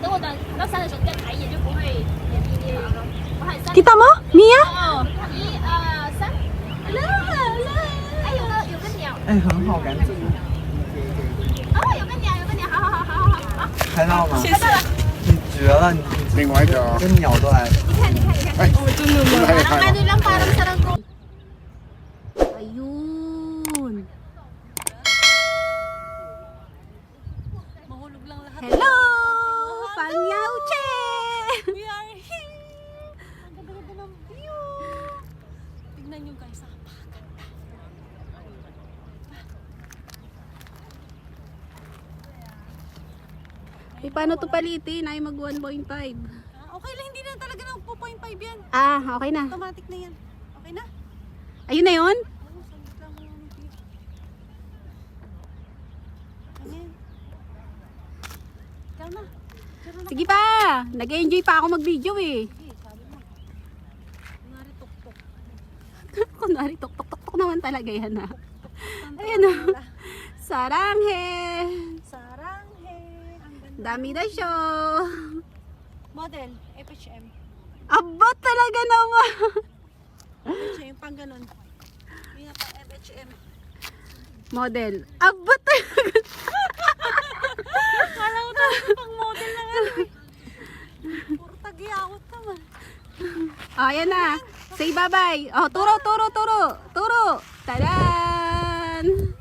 等我到3的时候再抬眼就不会眼眯眯了。我喊3。 Kita mo? Mia? 哦，1、2、3。来来，哎，有个鸟。哎，很好，赶紧。哦，有个鸟，有个鸟，好好好好好好。拍到吗？拍到了。你绝了，你另外一條，跟鸟都來。你看，你看，你看。哎，真的嗎？ Parang ano lang, parang sarang ko. Ayun. Hello! Panyauche! We are here! Ang ganda-ganda ng view! Tignan nyo guys, napakaganda. Eh, paano to palitin? Ay mag 1.5. Okay lang, hindi na talaga ng 2.5 yan. Ah, okay na. Automatic na yan. Okay na? Ayun na yun? Oo, sandit lang mo ng view. Ano yan? Ikaw na. Pero na. Sige pa! Nag-enjoy pa ako mag-video eh. Sige, sabi mo. Kunwari tok-tok. Kunwari, tok-tok-tok naman talaga yan ha. Ayun o. Saranghe! Saranghe. Ang ganda. Dami na show! Model, FHM. Aba talaga naman! FHM, pang ganun. May na pang FHM. Model. Aba talaga! Kala ko talaga pang model na nga eh. Puro tag-iawat naman. Oh, ayan na. Say bye-bye. Oh, turo, turo, turo. Turo. Tadan!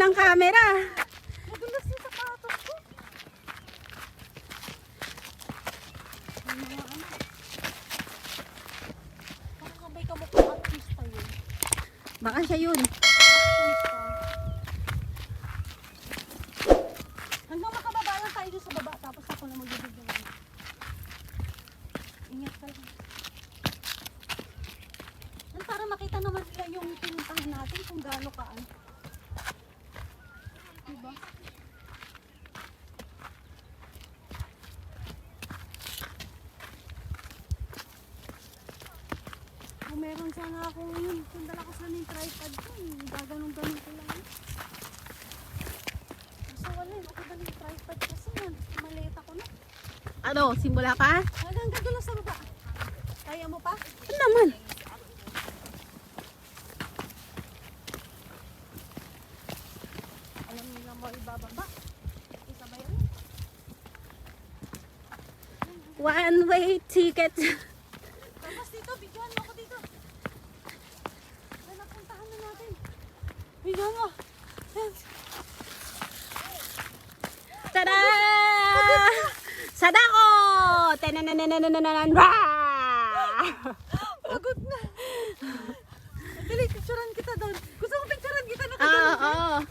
ng camera. Nadulas yung sapatos ko. Parang kabay ka mukhang artista yun. Baka siya yun. Hanggang makababa lang tayo doon sa baba, tapos ako na magbibigay lang. Ingat ka lang. Yan, para makita naman nila yung pinuntahan natin kung gaano kaan. Diba? Kung meron sana ako yun, kung dala ko sana yung tripod ko, gaganong-ganon ko lang. Gusto wala yun, ako dala yung tripod kasi yan, maliit ako na. Ano, simula pa? Hanggang gagawin sa baba. Kaya mo pa? Ano naman? Alam niyo lang mo ibababa. Isabay yun. One way ticket. Tapos dito, bigyan mo ako dito. Ay, napuntahan na natin. Bigyan mo. Yan. Tada! Sadako! Tananananananan! Pagod na. Dali, picturean kita doon. Gusto mo picturean kita na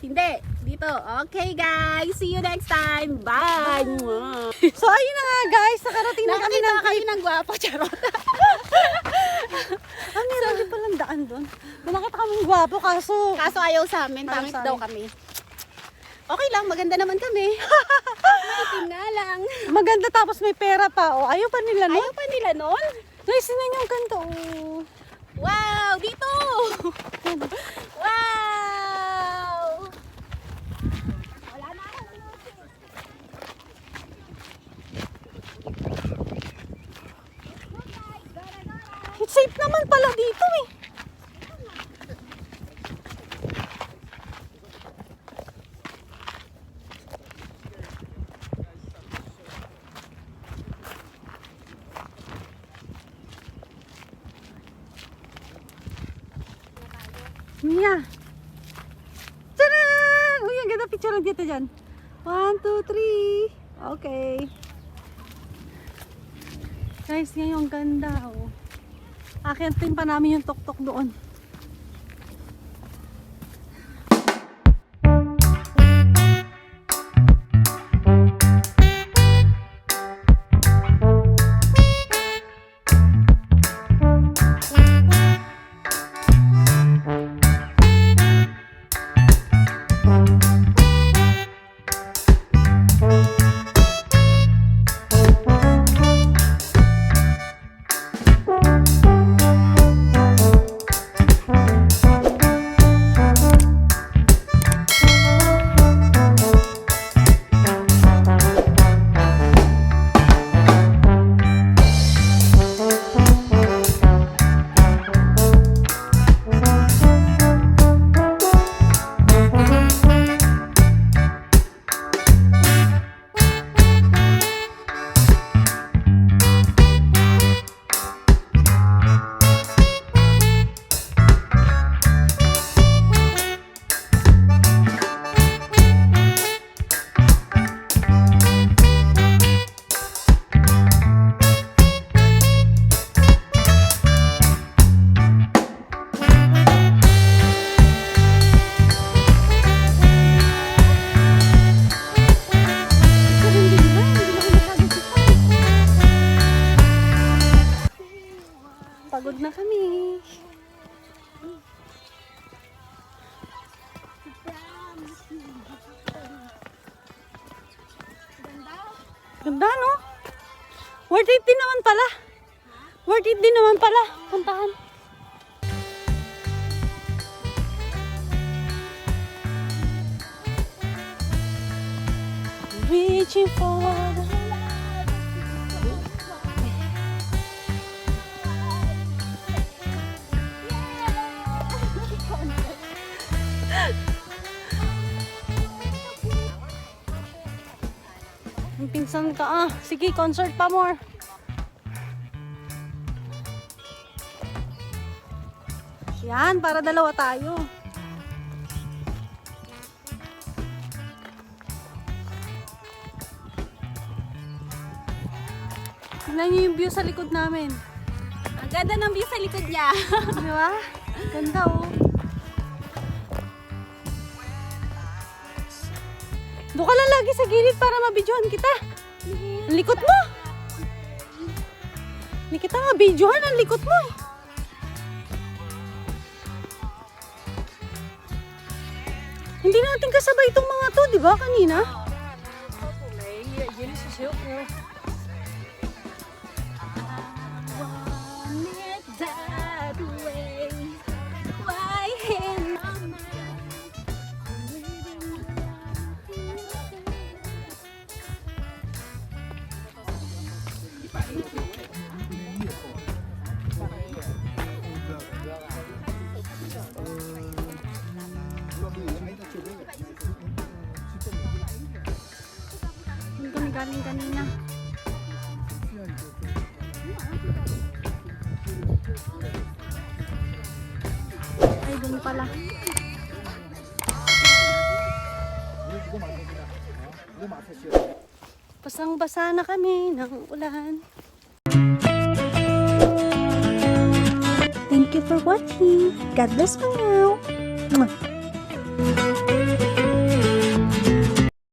Hindi. Dito. Okay, guys. See you next time. Bye! So, ayun na nga guys. Nakarating na kami Nakakita ng kami ng gwapo, charot. Ang meron din palang daan doon. Doon nakita kaming gwapo kaso. Kaso ayaw sa amin. Ayaw Pangit sa daw amin. kami. Okay lang. Maganda naman kami. Maitim nga lang. Maganda tapos may pera pa. O, ayaw pa nila no? Ayaw pa nila nun. Guys, yun yung ganito. Oh. Wow! Dito! Wow! Wala na ako. It's safe naman pala dito eh. Mia! Tadaan! Uy, ang ganda picture dito dyan. 1, 2, 3. Okay. Guys, yan yung ganda. Oh. Akintin pa namin yung tuktok doon. Pagod na kami. Ganda, no? Worth it din naman pala. Worth it din naman pala. Puntahan. Reaching forward. Ang pinsan ka ah. Sige, concert pa more. Yan, para dalawa tayo. Tingnan niyo yung view sa likod namin. Ang ganda ng view sa likod niya. Di ba? Ganda oh. Doon ka lang lagi sa gilid para mabidyohan kita. Ang likot mo. Hindi kita mabidyohan, ang likot mo. Hindi natin kasabay itong mga to, di ba kanina? Doon kami galing kanina. Ay, doon pala. Basang-basa na kami ng ulan. Thank you for watching. God bless for now. Mwah.